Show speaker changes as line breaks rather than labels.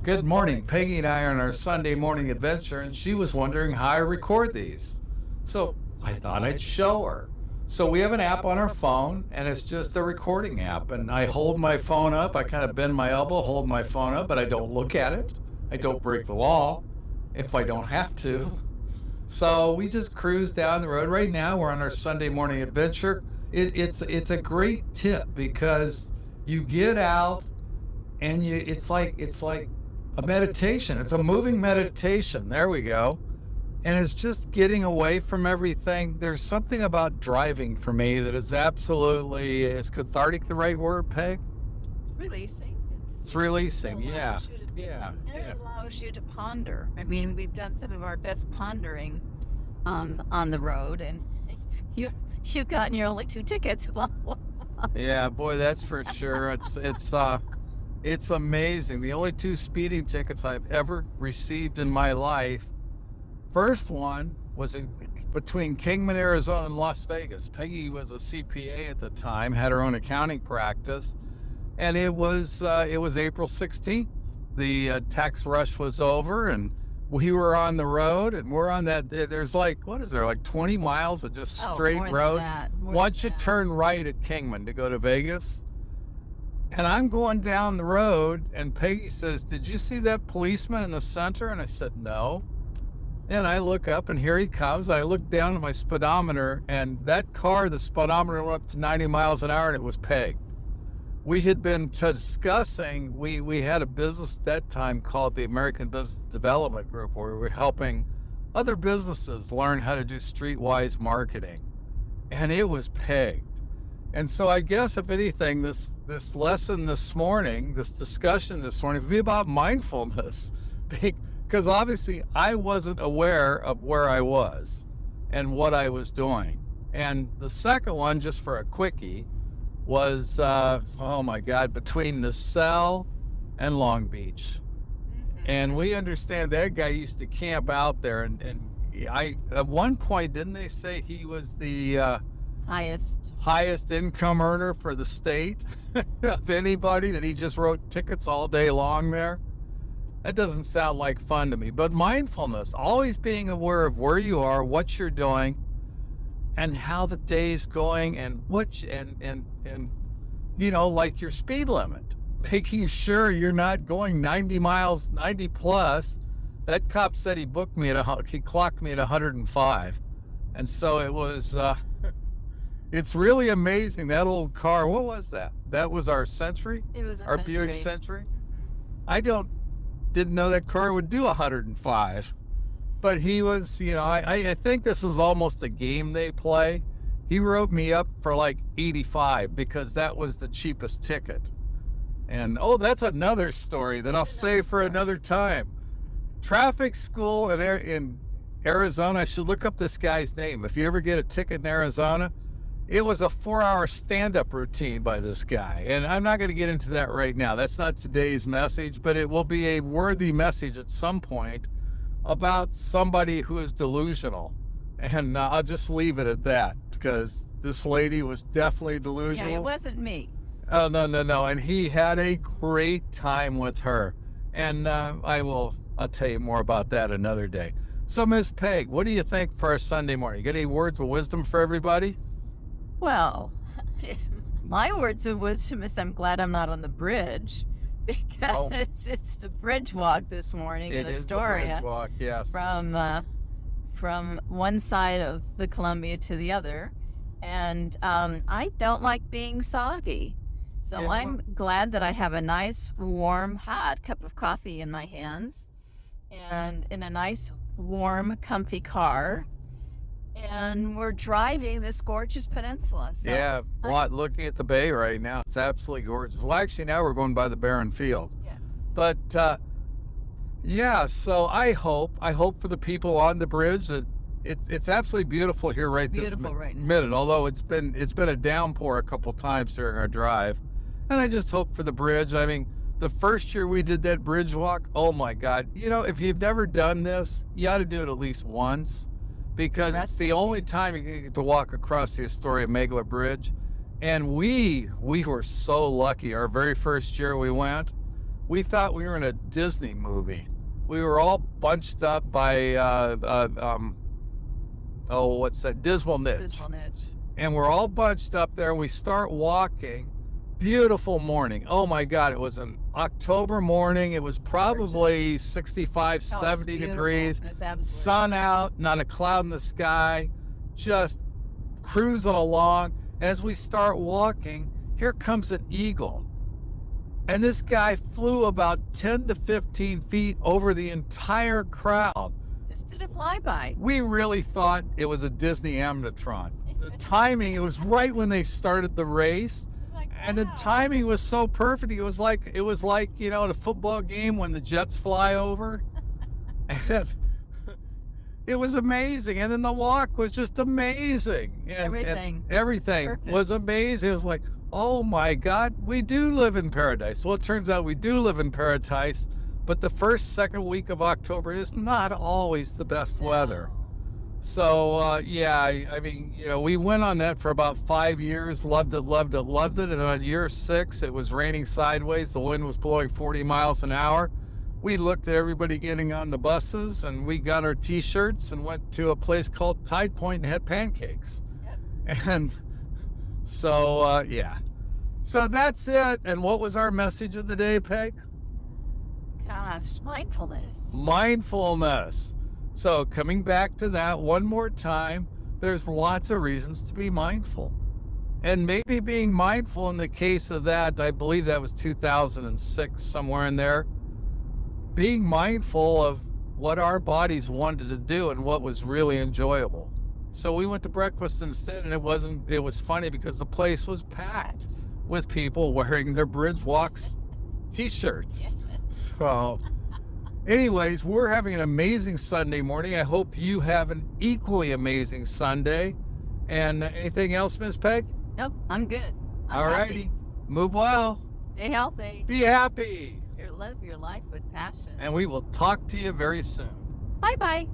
Good morning. Peggy and I are on our Sunday morning adventure, and she was wondering how I record these. So I thought I'd show her. So we have an app on our phone, and it's just a recording app. And I hold my phone up. I kind of bend my elbow, hold my phone up, but I don't look at it. I don't break the law if I don't have to. So we just cruise down the road. Right now, we're on our Sunday morning adventure. It's a great tip because you get out, and it's like a meditation. It's a moving meditation. There we go. And it's just getting away from everything. There's something about driving for me that is absolutely, is cathartic the right word, Peg?
It's releasing.
It's releasing, yeah.
And it allows you to ponder. I mean, we've done some of our best pondering on the road, and you've gotten your only 2 tickets.
Yeah, boy, that's for sure. It's amazing. The only 2 speeding tickets I've ever received in my life. First one was between Kingman, Arizona and Las Vegas. Peggy was a CPA at the time, had her own accounting practice, and it was April 16th. The tax rush was over, and we were on the road, and we're on that. There's like 20 miles of just straight road. Once you turn right at Kingman to go to Vegas. And I'm going down the road, and Peggy says, "Did you see that policeman in the center?" And I said, "No." And I look up, and here he comes. I look down at my speedometer, and that car, the speedometer went up to 90 miles an hour, and it was pegged. We had been discussing, we had a business at that time called the American Business Development Group, where we were helping other businesses learn how to do streetwise marketing. And it was pegged. And so I guess, if anything, this lesson this morning, this discussion this morning, would be about mindfulness. Because obviously I wasn't aware of where I was and what I was doing. And the second one, just for a quickie, was, oh my God, between NaSalle and Long Beach. And we understand that guy used to camp out there. And I, at one point, didn't they say he was the highest income earner for the state of anybody, that he just wrote tickets all day long there? That doesn't sound like fun to me. But mindfulness, always being aware of where you are, what you're doing, and how the day's going, and like your speed limit, making sure you're not going 90 miles, 90 plus. That cop said he clocked me at 105. And so it was, it's really amazing. That old car, what was that? That was our Century?
It was
our Buick Century. I didn't know that car would do 105. But he was, I think this is almost a game they play. He wrote me up for like 85 because that was the cheapest ticket. And, that's another story that I'll save for another time. Traffic school in Arizona, I should look up this guy's name. If you ever get a ticket in Arizona, it was a 4-hour stand-up routine by this guy. And I'm not going to get into that right now. That's not today's message, but it will be a worthy message at some point about somebody who is delusional. And I'll just leave it at that, because this lady was definitely delusional.
Yeah, it wasn't me.
Oh, no. And he had a great time with her. And I'll tell you more about that another day. So, Ms. Peg, what do you think for our Sunday morning? You got any words of wisdom for everybody?
Well, my words of wisdom is I'm glad I'm not on the bridge, because it's the bridge walk this morning in Astoria.
It is the bridge walk, yes.
From one side of the Columbia to the other. And I don't like being soggy. So I'm glad that I have a nice, warm, hot cup of coffee in my hands, and in a nice, warm, comfy car. And we're driving this gorgeous peninsula. So
looking at the bay right now. It's absolutely gorgeous. Well, actually, now we're going by the barren field.
Yes.
But, so I hope for the people on the bridge that it's absolutely beautiful here right minute. Although it's been a downpour a couple times during our drive. And I just hope for the bridge. I mean, the first year we did that bridge walk, oh my God. If you've never done this, you ought to do it at least once. Because it's the only time you get to walk across the Astoria Megla Bridge. And we were so lucky. Our very first year we went, We thought we were in a Disney movie. We were all bunched up by, what's that? Dismal Niche.
Dismal Niche.
And we're all bunched up there, and we start walking. Beautiful morning. Oh my God, it was an October morning. It was probably 65, 70 degrees. Sun out, not a cloud in the sky, just cruising along. As we start walking, here comes an eagle. And this guy flew about 10 to 15 feet over the entire crowd.
Just did a flyby.
We really thought it was a Disney animatron. The timing, it was right when they started the race. And the timing was so perfect. It was like, you know, at a football game when the Jets fly over. And it was amazing. And then the walk was just amazing. And everything
Perfect.
was amazing. It was like, oh my God, we do live in paradise. Well, it turns out we do live in paradise, but the second week of October is not always the best weather. So, yeah, I mean, you know, we went on that for about 5 years, loved it. And on year 6, it was raining sideways. The wind was blowing 40 miles an hour. We looked at everybody getting on the buses, and we got our T-shirts and went to a place called Tide Point and had pancakes. Yep. And so, yeah. So that's it. And what was our message of the day, Peg?
Gosh, mindfulness.
Mindfulness. So coming back to that one more time, there's lots of reasons to be mindful. And maybe being mindful in the case of that, I believe that was 2006, somewhere in there, being mindful of what our bodies wanted to do and what was really enjoyable. So we went to breakfast instead, and it was funny because the place was packed with people wearing their Bridgewalks T-shirts. So anyways, we're having an amazing Sunday morning. I hope you have an equally amazing Sunday. And anything else, Miss Peg?
Nope, I'm good.
All righty. Move well.
Stay healthy.
Be happy.
Live your life with passion.
And we will talk to you very soon.
Bye-bye.